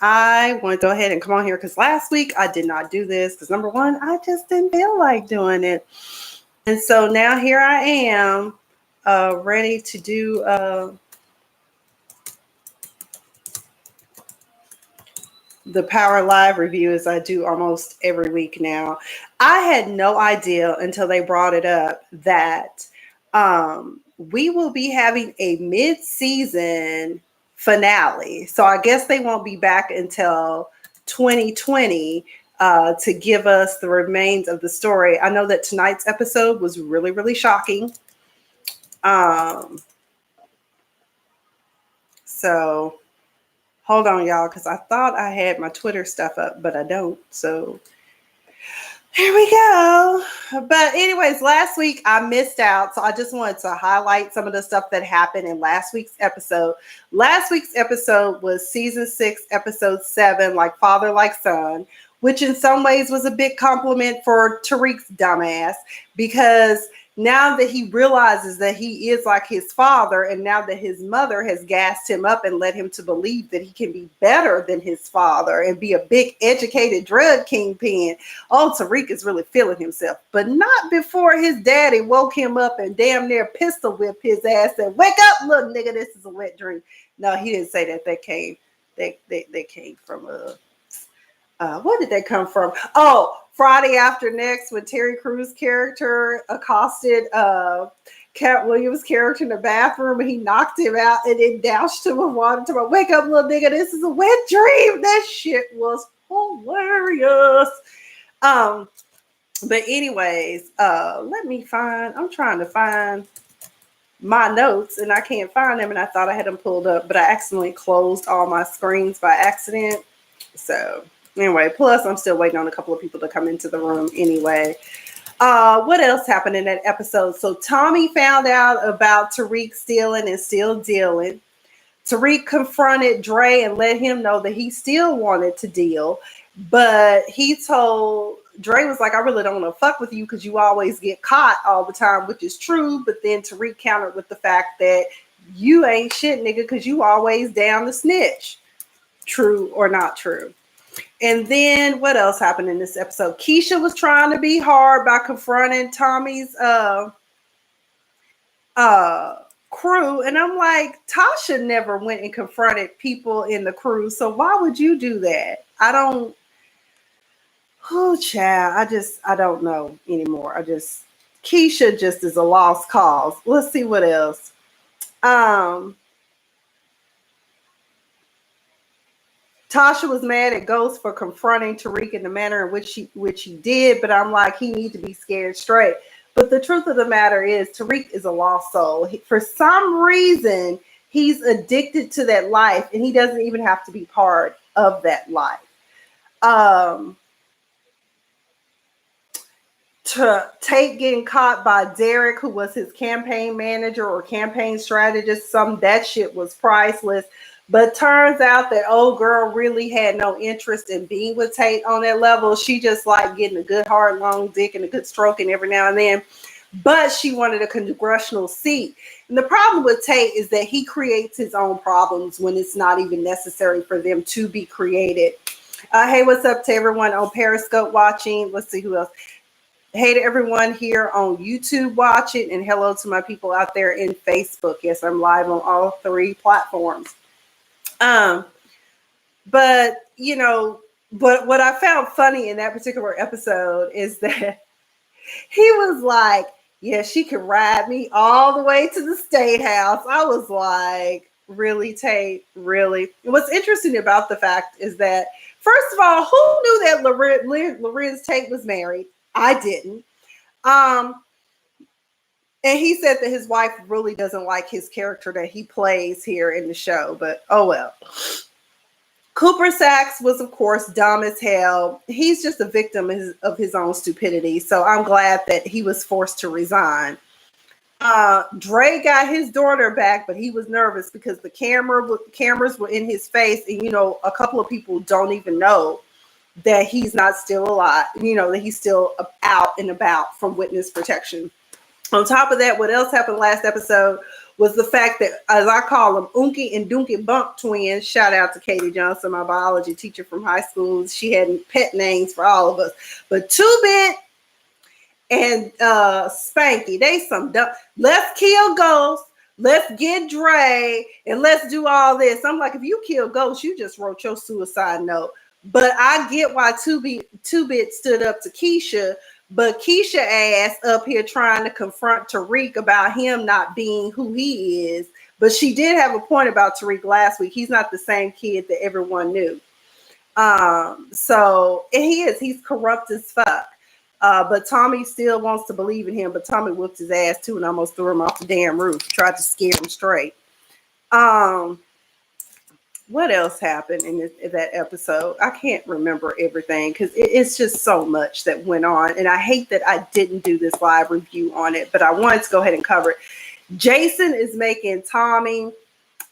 I want to go ahead and come on here because last week I did not do this because number one, I just didn't feel like doing it. And so now here I am ready to do the Power Live review as I do almost every week now. I had no idea until they brought it up that we will be having a mid-season finale. So I guess they won't be back until 2020 to give us the remains of the story. I know that tonight's episode was really, really shocking. So hold on, y'all, because I thought I had my Twitter stuff up, but I don't. So here we go. But anyways, last week I missed out. So I just wanted to highlight some of the stuff that happened in last week's episode. Last week's episode was season 6, episode 7, Like Father, Like Son, which in some ways was a big compliment for Tariq's dumbass, because now that he realizes that he is like his father, and now that his mother has gassed him up and led him to believe that he can be better than his father and be a big educated drug kingpin, oh, Tariq is really feeling himself. But not before his daddy woke him up and damn near pistol whipped his ass and wake up, little nigga, this is a wet dream. No, he didn't say that. They came from where did they come from? Oh, Friday After Next, when Terry Crews' character accosted Cat Williams' character in the bathroom and he knocked him out and then doused him with water to wake up, little nigga, this is a wet dream. That shit was hilarious. But anyways, I'm trying to find my notes and I can't find them, and I thought I had them pulled up, but I accidentally closed all my screens by accident. So anyway, plus I'm still waiting on a couple of people to come into the room anyway. What else happened in that episode? So Tommy found out about Tariq stealing and still dealing. Tariq confronted Dre and let him know that he still wanted to deal, but he told Dre was like, I really don't want to fuck with you because you always get caught all the time, which is true. But then Tariq countered with the fact that you ain't shit, nigga, because you always down to snitch. True or not true? And then what else happened in this episode? Keisha was trying to be hard by confronting Tommy's crew. And I'm like, Tasha never went and confronted people in the crew. So why would you do that? Child, I don't know anymore. Keisha just is a lost cause. Let's see what else. Tasha was mad at Ghost for confronting Tariq in the manner in which he did, but I'm like, he needs to be scared straight. But the truth of the matter is, Tariq is a lost soul. For some reason, he's addicted to that life, and he doesn't even have to be part of that life. To Tate getting caught by Derek, who was his campaign manager or campaign strategist, that shit was priceless. But turns out that old girl really had no interest in being with Tate on that level. She just liked getting a good hard long dick and a good stroking every now and then. But she wanted a congressional seat. And the problem with Tate is that he creates his own problems when it's not even necessary for them to be created. Hey, what's up to everyone on Periscope watching? Let's see who else. Hey to everyone here on YouTube watching, and hello to my people out there in Facebook. Yes, I'm live on all 3 platforms. But what I found funny in that particular episode is that he was like, yeah, she could ride me all the way to the State House. I was like, really, Tate? Really? And what's interesting about the fact is that, first of all, who knew that Lorenz Tate was married? I didn't. And he said that his wife really doesn't like his character that he plays here in the show, but oh well. Cooper Sachs was, of course, dumb as hell. He's just a victim of his own stupidity, so I'm glad that he was forced to resign. Dre got his daughter back, but he was nervous because the cameras were in his face, and a couple of people don't even know that he's not still alive, that he's still out and about from witness protection. On top of that, what else happened last episode was the fact that, as I call them, Unky and Dunky Bump twins. Shout out to Katie Johnson, my biology teacher from high school. She had pet names for all of us. But 2-Bit and Spanky, they some dumb. Let's kill Ghost. Let's get Dre, and let's do all this. I'm like, if you kill Ghost, you just wrote your suicide note. But I get why 2-Bit stood up to Keisha, but Keisha ass up here trying to confront Tariq about him not being who he is. But she did have a point about Tariq last week. He's not the same kid that everyone knew. So and he's corrupt as fuck. But Tommy still wants to believe in him, but Tommy whooped his ass too and almost threw him off the damn roof, tried to scare him straight. What else happened in that episode? I can't remember everything because it's just so much that went on. And I hate that I didn't do this live review on it, but I wanted to go ahead and cover it. Jason is making Tommy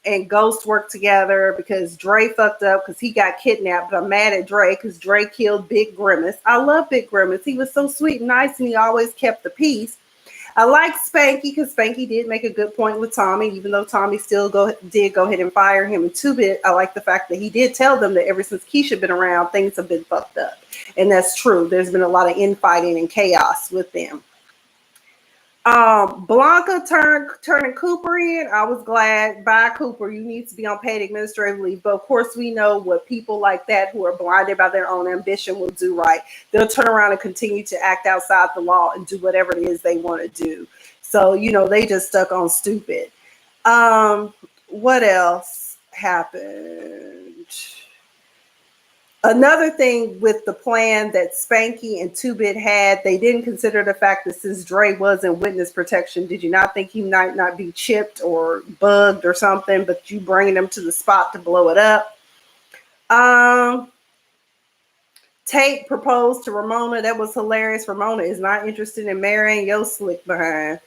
and Ghost work together because Dre fucked up because he got kidnapped. But I'm mad at Dre because Dre killed Big Grimace. I love Big Grimace. He was so sweet and nice and he always kept the peace. I like Spanky because Spanky did make a good point with Tommy, even though Tommy still did go ahead and fire him. And 2-Bit, I like the fact that he did tell them that ever since Keisha been around, things have been fucked up. And that's true. There's been a lot of infighting and chaos with them. Blanca turning Cooper in. I was glad. Bye, Cooper. You need to be on paid administrative leave. But of course, we know what people like that who are blinded by their own ambition will do, right? They'll turn around and continue to act outside the law and do whatever it is they want to do. So, they just stuck on stupid. What else happened? Another thing with the plan that Spanky and 2-Bit had, they didn't consider the fact that since Dre was in witness protection, did you not think he might not be chipped or bugged or something, but you bringing him to the spot to blow it up? Tate proposed to Ramona. That was hilarious. Ramona is not interested in marrying your slick behind.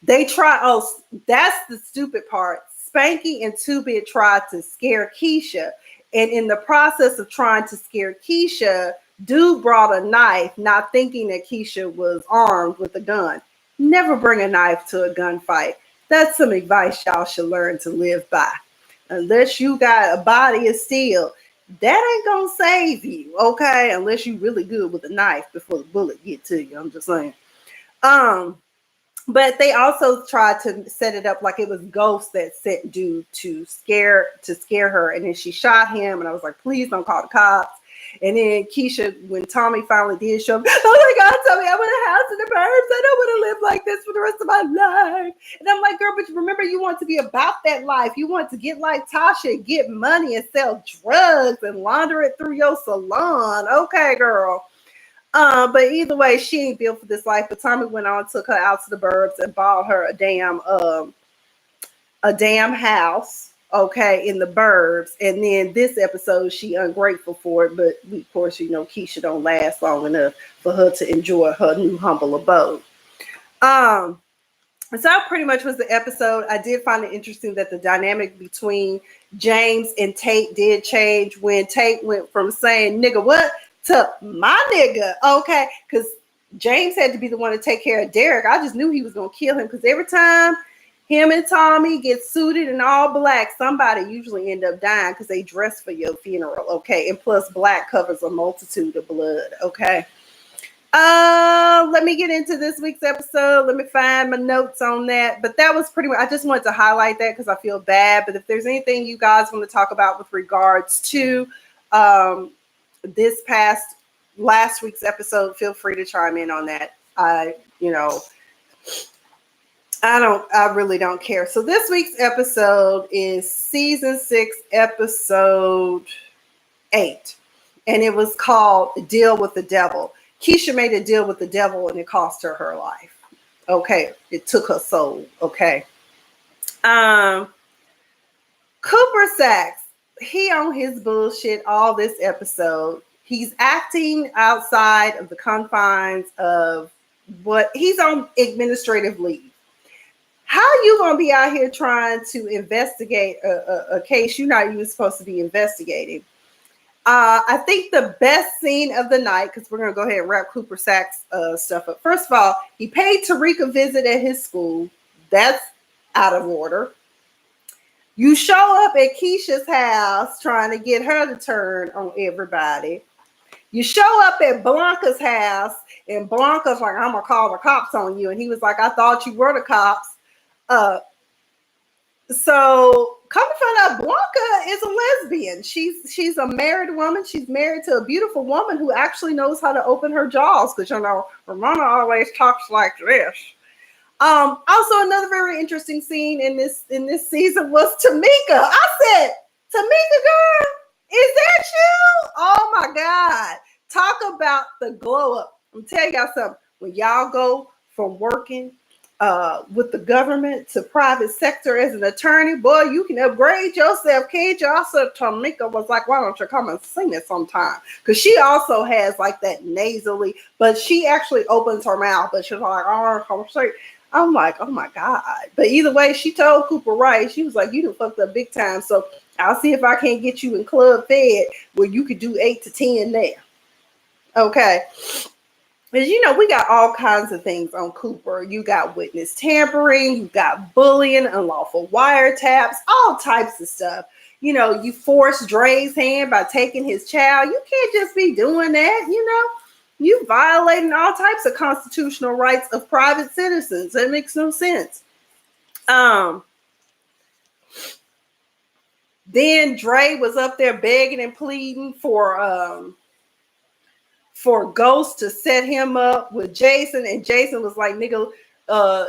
They try. Oh, that's the stupid part. Spanky and 2-Bit tried to scare Keisha. And in the process of trying to scare Keisha, dude brought a knife, not thinking that Keisha was armed with a gun. Never bring a knife to a gunfight. That's some advice y'all should learn to live by. Unless you got a body of steel, that ain't gonna save you, okay? Unless you really good with a knife before the bullet get to you. I'm just saying. But they also tried to set it up like it was Ghost that sent dude to scare her, and then she shot him. And I was like, please don't call the cops. And then Keisha, when Tommy finally did show up, oh my God, Tommy, I want a house in the burbs. I don't want to live like this for the rest of my life. And I'm like, girl, but remember, you want to be about that life. You want to get like Tasha and get money and sell drugs and launder it through your salon. Okay, girl. But either way, she ain't built for this life. But Tommy went on, took her out to the burbs and bought her a damn house, okay, in the burbs. And then this episode, she ungrateful for it. But of course, Keisha don't last long enough for her to enjoy her new humble abode. So that pretty much was the episode. I did find it interesting that the dynamic between James and Tate did change when Tate went from saying, nigga, what? To my nigga, okay, because James had to be the one to take care of Derek. I just knew he was gonna kill him because every time him and Tommy get suited in all black, somebody usually end up dying because they dress for your funeral, okay? And plus, black covers a multitude of blood, okay? Let me get into this week's episode. Let me find my notes on that. But that was pretty much, I just wanted to highlight that because I feel bad. But if there's anything you guys want to talk about with regards to last week's episode, feel free to chime in on that. I really don't care. So this week's episode is season 6, episode 8, and it was called Deal with the Devil. Keisha made a deal with the devil and it cost her life. Okay. It took her soul. Okay. Cooper Saxe, he on his bullshit all this episode. He's acting outside of the confines of what he's on administrative leave. How you gonna be out here trying to investigate a case you're not even supposed to be investigating? I think the best scene of the night, because we're gonna go ahead and wrap Cooper Saxe stuff up. First of all, he paid Tariq a visit at his school. That's out of order. You show up at Keisha's house trying to get her to turn on everybody. You show up at Blanca's house, and Blanca's like, I'm gonna call the cops on you. And he was like, I thought you were the cops. So come to find out, Blanca is a lesbian. She's a married woman. She's married to a beautiful woman who actually knows how to open her jaws, because Ramona always talks like this. Also another very interesting scene in this season was Tamika. I said, Tamika, girl, is that you? Oh my God. Talk about the glow up. I'm telling y'all something. When y'all go from working with the government to private sector as an attorney, boy, you can upgrade yourself, kid. Also, Tamika was like, why don't you come and sing it sometime? Because she also has like that nasally, but she actually opens her mouth, but she's like, oh, come straight. I'm like, oh my God. But either way, she told Cooper Wright, she was like, you done fucked up big time. So I'll see if I can't get you in Club Fed where you could do 8 to 10 there. Okay. Because, we got all kinds of things on Cooper. You got witness tampering, you got bullying, unlawful wiretaps, all types of stuff. You forced Dre's hand by taking his child. You can't just be doing that, You violating all types of constitutional rights of private citizens. That makes no sense. Then Dre was up there begging and pleading for Ghost to set him up with Jason, and Jason was like, nigga,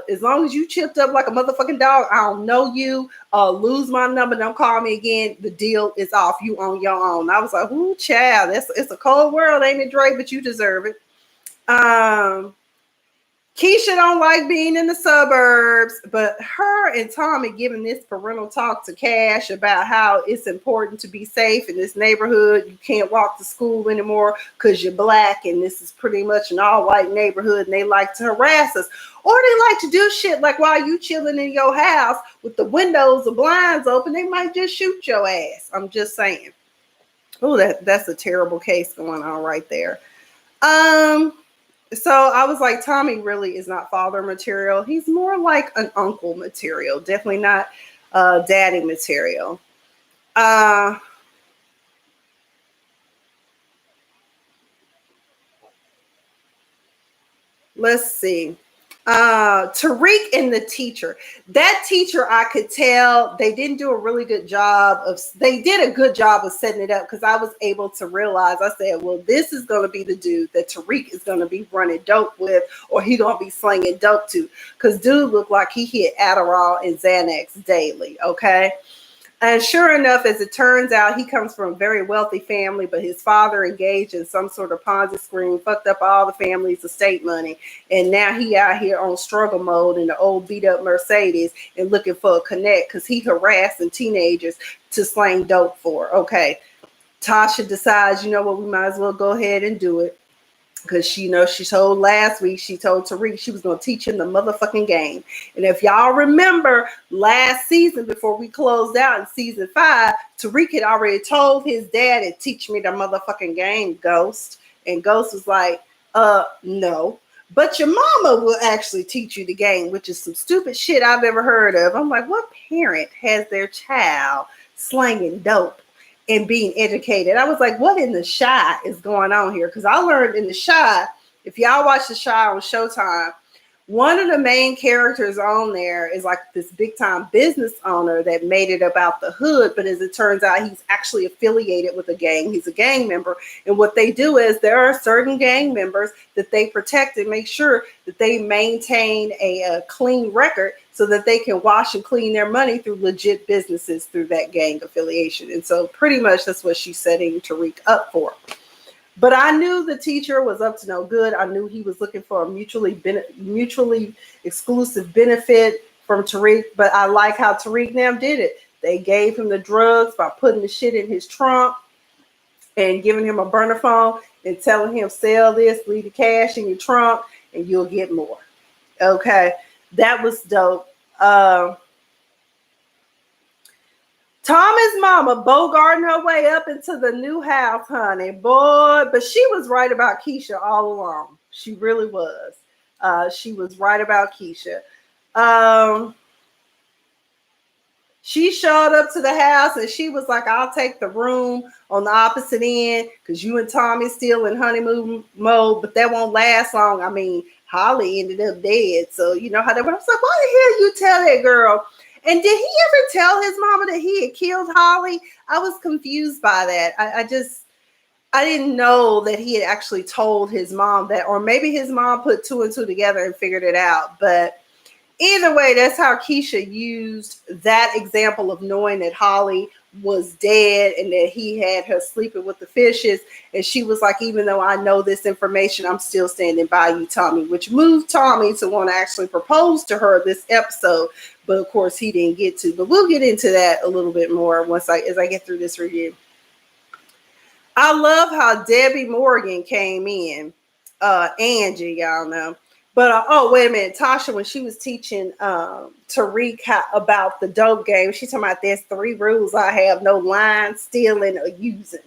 as long as you chipped up like a motherfucking dog, I don't know you, lose my number, don't call me again, the deal is off, you on your own. I was like, ooh, child, it's a cold world, ain't it, Dre? But you deserve it. Keisha don't like being in the suburbs, but her and Tommy giving this parental talk to Cash about how it's important to be safe in this neighborhood. You can't walk to school anymore because you're black, and this is pretty much an all-white neighborhood, and they like to harass us. Or they like to do shit like while you chilling in your house with the windows or blinds open, they might just shoot your ass. I'm just saying. Oh, that's a terrible case going on right there. So I was like, Tommy really is not father material. He's more like an uncle material. Definitely not daddy material. Let's see. Tariq and the teacher. That teacher, I could tell they didn't do a really good job they did a good job of setting it up, because I was able to realize, I said, well, this is going to be the dude that Tariq is going to be running dope with, or he going to be slinging dope to, because dude looked like he hit Adderall and Xanax daily, okay? And sure enough, as it turns out, he comes from a very wealthy family, but his father engaged in some sort of Ponzi scheme, fucked up all the family's estate money. And now he out here on struggle mode in the old beat up Mercedes and looking for a connect, because he harassing teenagers to slang dope for. Okay. Tasha decides, you know what, we might as well go ahead and do it. Because she told last week, she told Tariq she was going to teach him the motherfucking game. And if y'all remember last season, before we closed out in season 5, Tariq had already told his dad to teach me the motherfucking game, Ghost. And Ghost was like, no. But your mama will actually teach you the game, which is some stupid shit I've ever heard of. I'm like, what parent has their child slanging dope and being educated? I was like, what in the Chi is going on here? Because I learned in the Chi, if y'all watch the Chi on Showtime, one of the main characters on there is like this big time business owner that made it about the hood. But as it turns out, he's actually affiliated with a gang. He's a gang member. And what they do is there are certain gang members that they protect and make sure that they maintain a clean record so that they can wash and clean their money through legit businesses through that gang affiliation. And so pretty much that's what she's setting Tariq up for. But I knew the teacher was up to no good. I knew he was looking for a mutually exclusive benefit from Tariq. But I like how Tariq now did it. They gave him the drugs by putting the shit in his trunk and giving him a burner phone and telling him, sell this, leave the cash in your trunk, and you'll get more. Okay, that was dope. Tommy's mama bogarting her way up into the new house, honey, boy. But she was right about Keisha all along. She really was. She was right about Keisha. She showed up to the house and she was like, I'll take the room on the opposite end because you and Tommy still in honeymoon mode, but that won't last long. I mean, Holly ended up dead. So you know how that went. I was like, why the hell you tell that girl? And did he ever tell his mama that he had killed Holly? I was confused by that. I didn't know that he had actually told his mom that, or maybe his mom put two and two together and figured it out. But either way, that's how Keisha used that example of knowing that Holly was dead and that he had her sleeping with the fishes. And she was like, even though I know this information, I'm still standing by you, Tommy, which moved Tommy to want to actually propose to her this episode. But of course, he didn't get to. But we'll get into that a little bit more as I get through this review. I love how Debbie Morgan came in. Angie, y'all know. But oh, wait a minute. Tasha, when she was teaching Tariq about the dope game, she's talking about there's 3 rules I have: no lying, stealing, or using.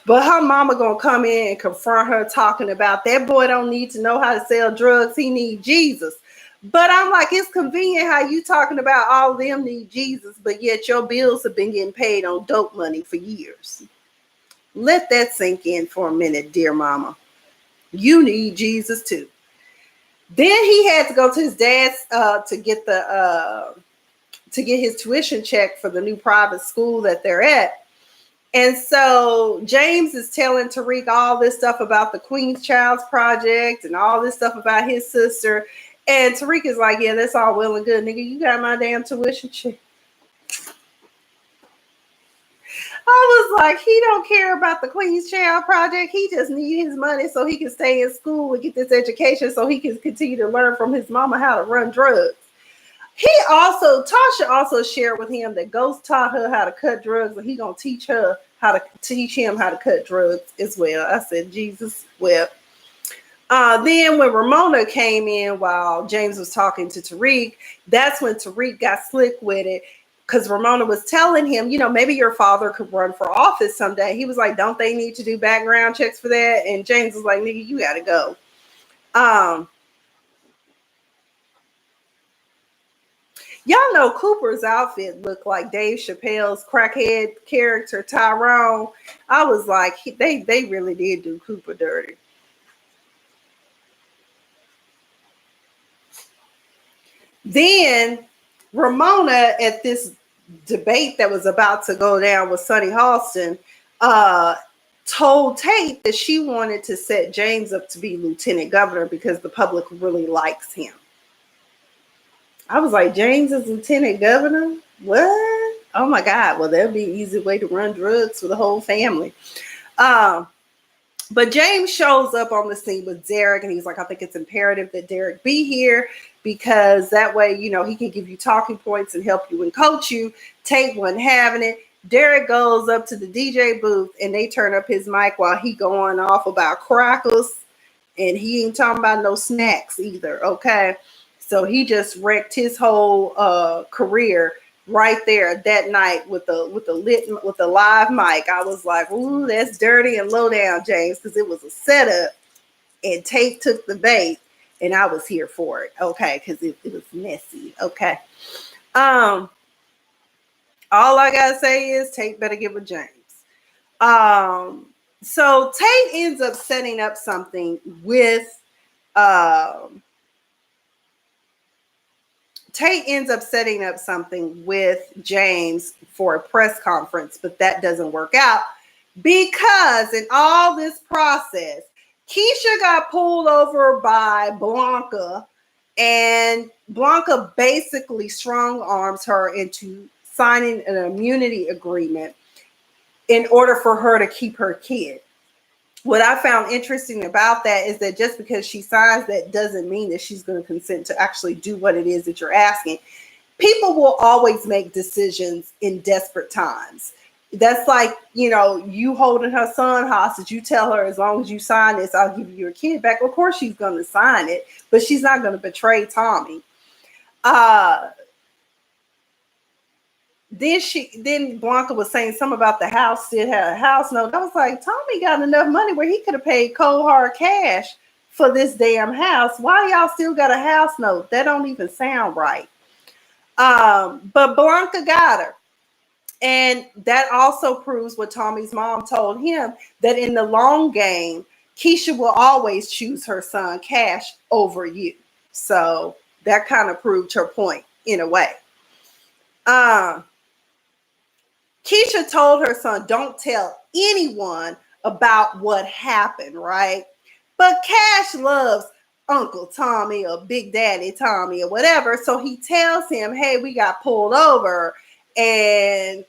But her mama gonna come in and confront her talking about that boy don't need to know how to sell drugs. He need Jesus. But I'm like, it's convenient how you talking about all of them need Jesus, but yet your bills have been getting paid on dope money for years. Let that sink in for a minute, dear mama. You need Jesus too. Then he had to go to his dad's to get his tuition check for the new private school that they're at. And so James is telling Tariq all this stuff about the Queen's Child's Project and all this stuff about his sister. And Tariq is like, yeah, that's all well and good, nigga. You got my damn tuition check. I was like, he don't care about the Queen's Child Project. He just needs his money so he can stay in school and get this education so he can continue to learn from his mama how to run drugs. Tasha also shared with him that Ghost taught her how to cut drugs, and he gonna teach him how to cut drugs as well. I said, Jesus, well. Then when Ramona came in while James was talking to Tariq, that's when Tariq got slick with it. Because Ramona was telling him, you know, maybe your father could run for office someday. He was like, don't they need to do background checks for that? And James was like, nigga, you got to go. Y'all know Cooper's outfit looked like Dave Chappelle's crackhead character, Tyrone. I was like, they really did do Cooper dirty. Then Ramona, at this debate that was about to go down with Sonny Halston, told Tate that she wanted to set James up to be lieutenant governor because the public really likes him. I was like, James is lieutenant governor? What? Oh my God. Well, that'd be an easy way to run drugs for the whole family. But James shows up on the scene with Derek, and he's like, I think it's imperative that Derek be here because that way, you know, he can give you talking points and help you and coach you. Tate wasn't having it. Derek goes up to the DJ booth, and they turn up his mic while he going off about crackers, and he ain't talking about no snacks either, okay? So he just wrecked his whole career right there that night with the live mic. I was like, ooh, that's dirty and low down, James, because it was a setup and Tate took the bait and I was here for it, okay, because it was messy, okay. All I gotta say is Tate better get with James. So Tate ends up setting up something with James for a press conference, but that doesn't work out because in all this process, Keisha got pulled over by Blanca, and Blanca basically strong arms her into signing an immunity agreement in order for her to keep her kid. What I found interesting about that is that just because she signs that doesn't mean that she's going to consent to actually do what it is that you're asking. People will always make decisions in desperate times. That's like, you know, you holding her son hostage. You tell her, as long as you sign this, I'll give you your kid back. Of course she's going to sign it, but she's not going to betray Tommy. Then Blanca was saying something about the house still had a house note. I was like, Tommy got enough money where he could have paid cold hard cash for this damn house. Why y'all still got a house note? That don't even sound right. But Blanca got her. And that also proves what Tommy's mom told him, that in the long game, Keisha will always choose her son Cash over you. So that kind of proved her point in a way. Keisha told her son, don't tell anyone about what happened, right? But Cash loves Uncle Tommy or Big Daddy Tommy or whatever. So he tells him, hey, we got pulled over, and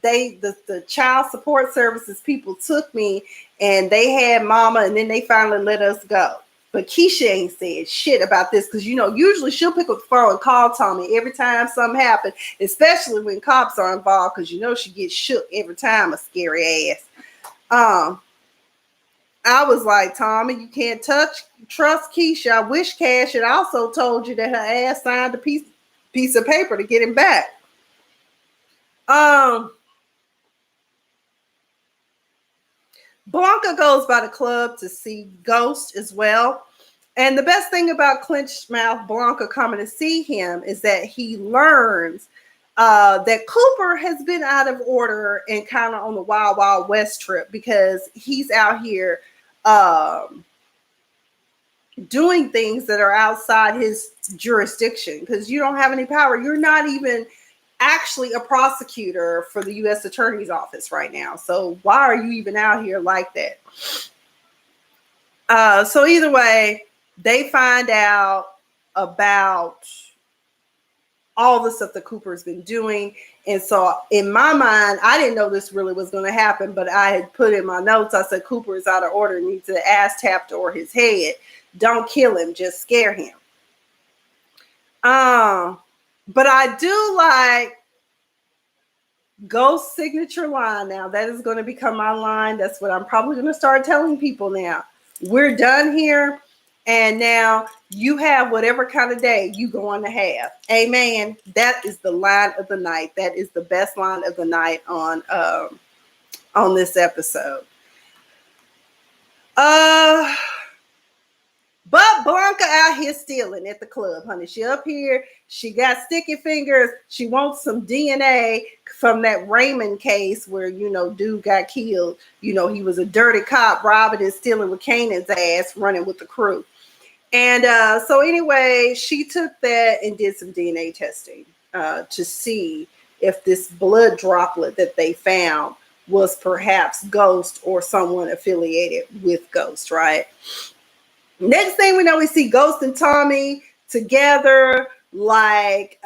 the child support services people took me, and they had mama, and then they finally let us go. But Keisha ain't said shit about this, because usually she'll pick up the phone and call Tommy every time something happens, especially when cops are involved, because she gets shook every time, a scary ass. I was like, Tommy, you can't trust Keisha. I wish Cash had also told you that her ass signed a piece of paper to get him back. Blanca goes by the club to see Ghost as well. And the best thing about Clenched Mouth Blanca coming to see him is that he learns that Cooper has been out of order and kind of on the Wild Wild West trip, because he's out here doing things that are outside his jurisdiction, because you don't have any power. You're not even actually a prosecutor for the U.S. Attorney's Office right now. So why are you even out here like that? So either way, they find out about all the stuff that Cooper's been doing. And so in my mind, I didn't know this really was going to happen, but I had put in my notes, I said, Cooper is out of order, needs an ass tapped or his head. Don't kill him, just scare him. But I do like Ghost's signature line now. That is going to become my line. That's what I'm probably going to start telling people now. We're done here. And now you have whatever kind of day you going to have. Amen. That is the line of the night. That is the best line of the night on this episode. But Blanca out here stealing at the club, honey. She up here. She got sticky fingers. She wants some DNA from that Raymond case where, dude got killed. He was a dirty cop, robbing and stealing with Kanan's ass, running with the crew. And so anyway, she took that and did some DNA testing to see if this blood droplet that they found was perhaps Ghost or someone affiliated with Ghost, right? Next thing we know, we see Ghost and Tommy together, like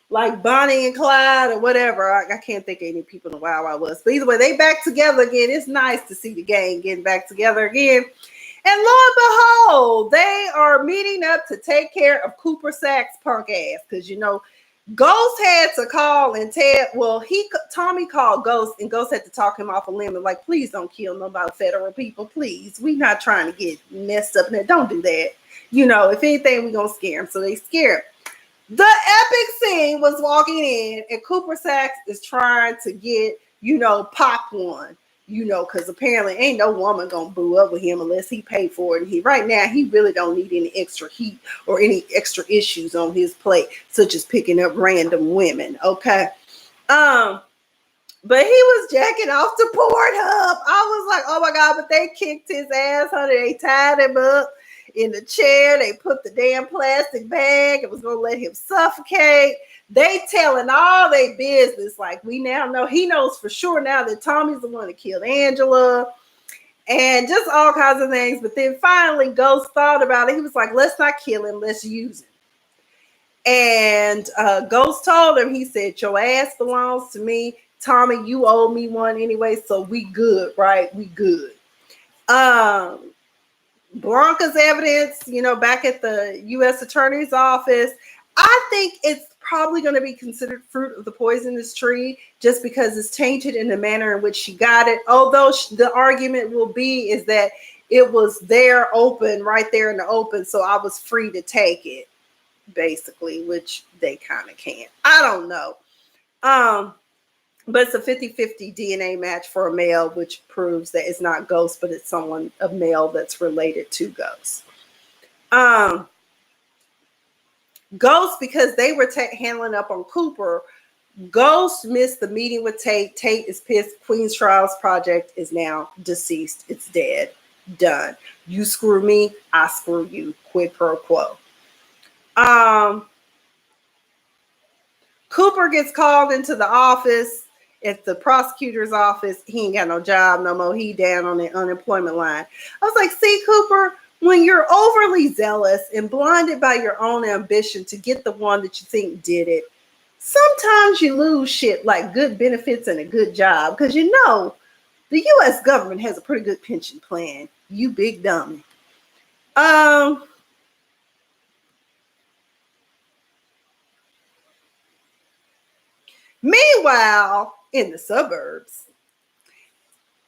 Bonnie and Clyde or whatever. I can't think of any people in the Wild Wild West. But either way, they back together again. It's nice to see the gang getting back together again. And lo and behold, they are meeting up to take care of Cooper Sack's punk ass. Because, Ghost had to call and tell, Tommy called Ghost, and Ghost had to talk him off a limb and like, please don't kill nobody, federal people, please. We're not trying to get messed up in there. Don't do that. If anything, we're going to scare him. So they scare him. The epic scene was walking in, and Cooper Sacks is trying to get, pop one, because apparently ain't no woman going to boo up with him unless he paid for it. And right now, he really don't need any extra heat or any extra issues on his plate, such as picking up random women, okay? But he was jacking off to Pornhub. I was like, oh my God, but they kicked his ass, honey. They tied him up in the chair. They put the damn plastic bag. It was going to let him suffocate. They telling all their business. Like, we now know, he knows for sure now that Tommy's the one that killed Angela, and just all kinds of things. But then finally Ghost thought about it. He was like, let's not kill him, let's use him. And Ghost told him, he said, your ass belongs to me. Tommy, you owe me one anyway, so we good, right? We good. Blanca's evidence, back at the U.S. Attorney's Office, I think it's probably going to be considered fruit of the poisonous tree, just because it's tainted in the manner in which she got it. Although the argument will be is that it was there open, right there in the open, so I was free to take it, basically, which they kind of can't. I don't know. But it's a 50-50 DNA match for a male, which proves that it's not Ghost, but it's someone, a male that's related to Ghost. Ghost, because they were handling up on Cooper, Ghost missed the meeting with Tate. Tate is pissed. Queen's Trials project is now deceased. It's dead. Done. You screw me, I screw you. Quid pro quo. Cooper gets called into the office at the prosecutor's office. He ain't got no job no more. He down on the unemployment line. I was like, see, Cooper, when you're overly zealous and blinded by your own ambition to get the one that you think did it, sometimes you lose shit like good benefits and a good job, because you know the U.S. government has a pretty good pension plan. You big dummy. Meanwhile, in the suburbs,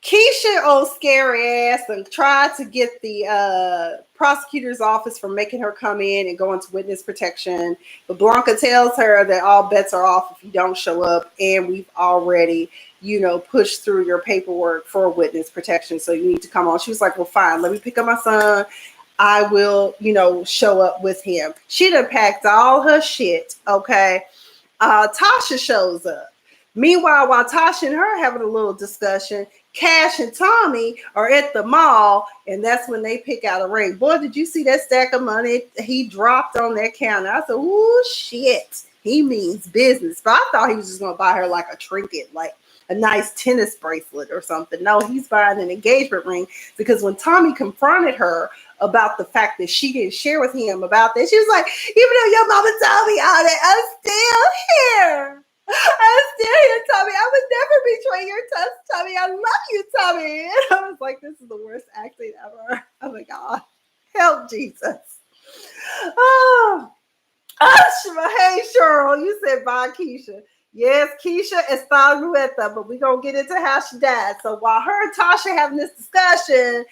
Keisha, old scary ass, and tried to get the prosecutor's office from making her come in and go into witness protection. But Blanca tells her that all bets are off if you don't show up, and we've already, pushed through your paperwork for witness protection, so you need to come on. She was like, well, fine, let me pick up my son. I will, show up with him. She done packed all her shit, okay? Tasha shows up. Meanwhile, while Tasha and her having a little discussion, Cash and Tommy are at the mall, and that's when they pick out a ring. Boy, did you see that stack of money he dropped on that counter? I said, ooh, shit. He means business. But I thought he was just going to buy her like a trinket, like a nice tennis bracelet or something. No, he's buying an engagement ring, because when Tommy confronted her about the fact that she didn't share with him about that, she was like, even though your mama told me all that, I'm still here. I'm still here, Tommy. I would never betray your trust, Tommy. I love you, Tommy. And I was like, this is the worst acting ever. Oh my God. Help, Jesus. Oh, hey, Cheryl. You said bye, Keisha. Yes, Keisha is Marietta, but we're going to get into how she died. So while her and Tasha having this discussion,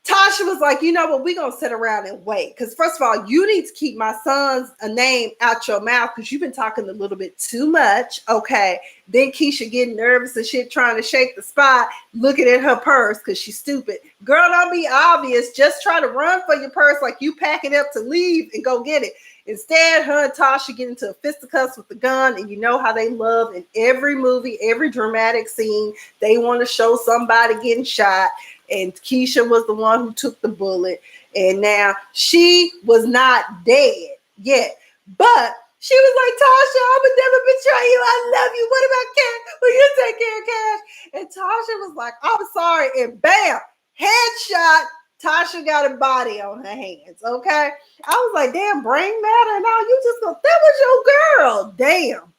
Tasha was like, you know what, we're going to sit around and wait. Because first of all, you need to keep my son's name out your mouth, because you've been talking a little bit too much. Okay. Then Keisha getting nervous and shit, trying to shake the spot, looking at her purse because she's stupid. Girl, don't be obvious. Just try to run for your purse like you packing up to leave and go get it. Instead, her and Tasha get into a fisticuffs with the gun, and you know how they love in every movie, every dramatic scene, they want to show somebody getting shot. And Keisha was the one who took the bullet. And now she was not dead yet. But she was like, Tasha, I would never betray you. I love you. What about Cash? Will you take care of Cash? And Tasha was like, I'm sorry. And bam, headshot. Tasha got a body on her hands. Okay. I was like, damn, brain matter. Now you just go, that was your girl. Damn.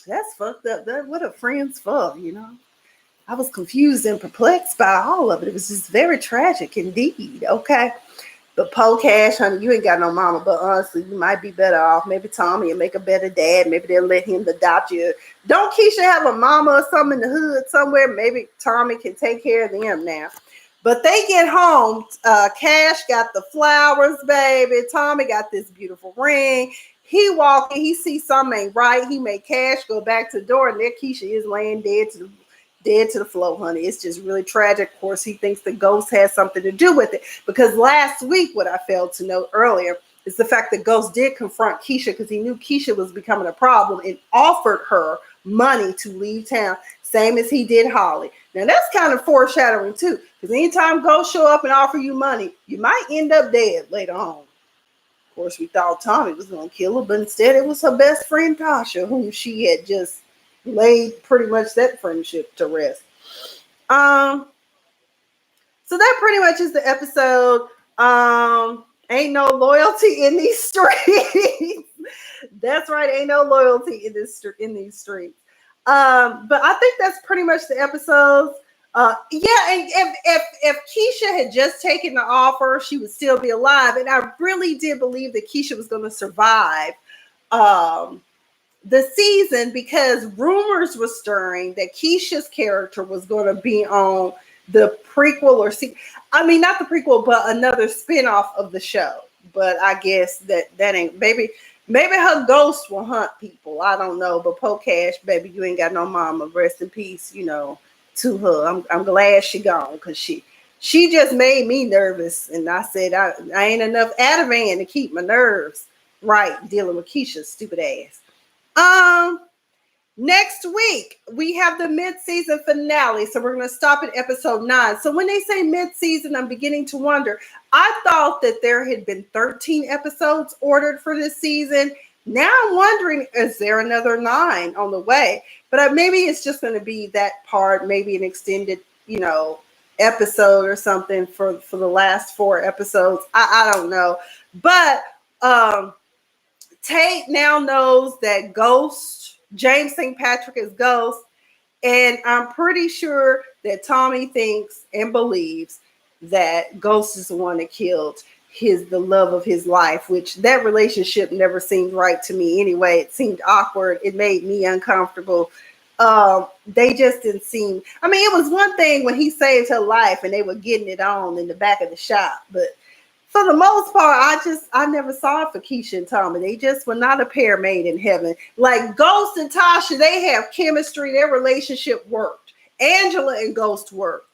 That's fucked up. What are friends for, I was confused and perplexed by all of it. It was just very tragic indeed. Okay. But Poe Cash, honey, you ain't got no mama. But honestly, you might be better off. Maybe Tommy will make a better dad. Maybe they'll let him adopt you. Don't Keisha have a mama or something in the hood somewhere? Maybe Tommy can take care of them now. But they get home. Cash got the flowers, baby. Tommy got this beautiful ring. He walking. He sees something ain't right. He made Cash go back to the door, and there Keisha is laying dead to the floor, honey. It's just really tragic. Of course, he thinks the ghost has something to do with it, because last week, what I failed to note earlier is the fact that Ghost did confront Keisha, because he knew Keisha was becoming a problem, and offered her money to leave town, same as he did Holly. Now that's kind of foreshadowing too, because anytime Ghost show up and offer you money, you might end up dead later on. Of course, we thought Tommy was going to kill her, but instead it was her best friend Tasha, whom she had just laid pretty much that friendship to rest. So that pretty much is the episode. Ain't no loyalty in these streets. That's right, ain't no loyalty in these streets. But I think that's pretty much the episodes. Yeah, and if Keisha had just taken the offer, she would still be alive. And I really did believe that Keisha was going to survive the season, because rumors were stirring that Keisha's character was going to be on the prequel not the prequel, but another spinoff of the show. But I guess that ain't, maybe Maybe her ghost will hunt people. I don't know. But Cash, baby, you ain't got no mama. Rest in peace, to her. I'm glad she gone because she just made me nervous. And I said, I ain't enough Ativan to keep my nerves right dealing with Keisha's stupid ass. Next week, we have the mid-season finale. So we're going to stop at episode 9. So when they say mid-season, I'm beginning to wonder. I thought that there had been 13 episodes ordered for this season. Now I'm wondering, is there another 9 on the way? But maybe it's just going to be that part, maybe an extended, episode or something for the last 4 episodes. I don't know. But Tate now knows that James St. Patrick is Ghost, and I'm pretty sure that Tommy thinks and believes that Ghost is the one that killed the love of his life, which that relationship never seemed right to me anyway. It seemed awkward. It made me uncomfortable. They just didn't seem, it was one thing when he saved her life and they were getting it on in the back of the shop, but for the most part, I never saw it for Keisha and Tommy. They just were not a pair made in heaven. Like Ghost and Tasha, they have chemistry. Their relationship worked. Angela and Ghost worked.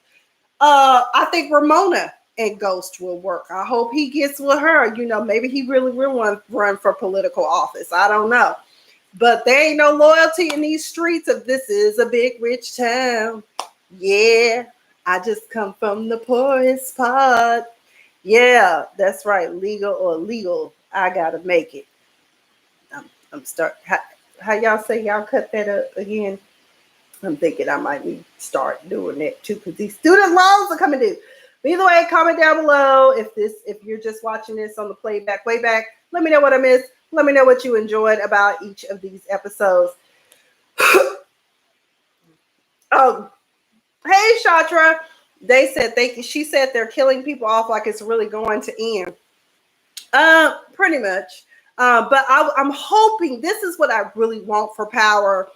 I think Ramona and Ghost will work. I hope he gets with her. Maybe he really will want to run for political office. I don't know. But there ain't no loyalty in these streets of this is a big rich town. Yeah, I just come from the poorest part. Yeah, that's right. Legal or illegal, I gotta make it. I'm start. How y'all say y'all cut that up again? I'm thinking I might need to start doing that too because these student loans are coming due. But either way, comment down below if you're just watching this on the playback way back. Let me know what I missed. Let me know what you enjoyed about each of these episodes. Oh, hey Shatra. They said thank you. She said they're killing people off like it's really going to end. Pretty much. But I'm hoping this is what I really want for Power.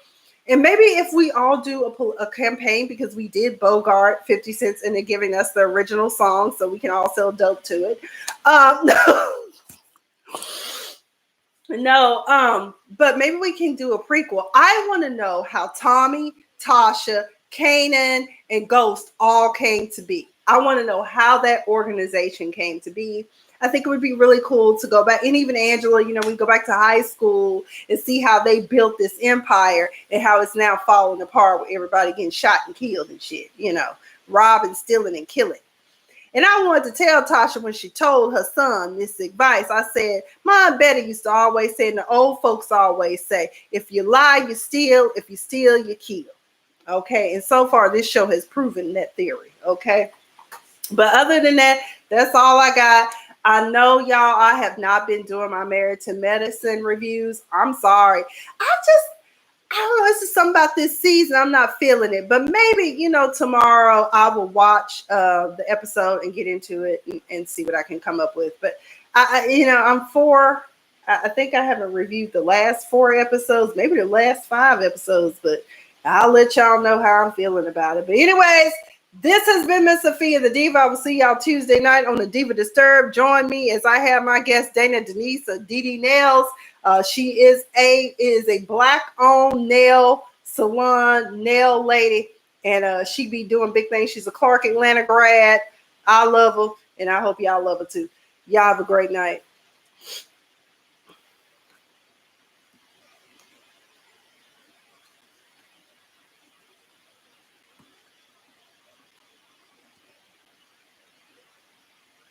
And maybe if we all do a campaign, because we did Bogart 50 cents into giving us the original song, so we can all sell dope to it. No, but maybe we can do a prequel. I want to know how Tommy, Tasha, Kanan, and Ghost all came to be. I want to know how that organization came to be. I think it would be really cool to go back, and even Angela, we go back to high school and see how they built this empire and how it's now falling apart with everybody getting shot and killed and shit, robbing, stealing, and killing. And I wanted to tell Tasha when she told her son this advice, I said, Mom Betty used to always say, and the old folks always say, if you lie, you steal. If you steal, you kill. Okay. And so far, this show has proven that theory. Okay. But other than that, that's all I got. I know y'all, I have not been doing my Marietta medicine reviews. I'm sorry. I don't know, it's just something about this season. I'm not feeling it. But maybe, tomorrow I will watch the episode and get into it and see what I can come up with. But, I think I haven't reviewed the last 4 episodes, maybe the last 5 episodes. But I'll let y'all know how I'm feeling about it. But anyways, this has been Miss Sophia the Diva. I will see y'all Tuesday night on the Diva Disturbed. Join me as I have my guest, Dana Denise of DD Nails. She is a Black-owned nail salon nail lady, and she be doing big things. She's a Clark Atlanta grad. I love her, and I hope y'all love her too. Y'all have a great night.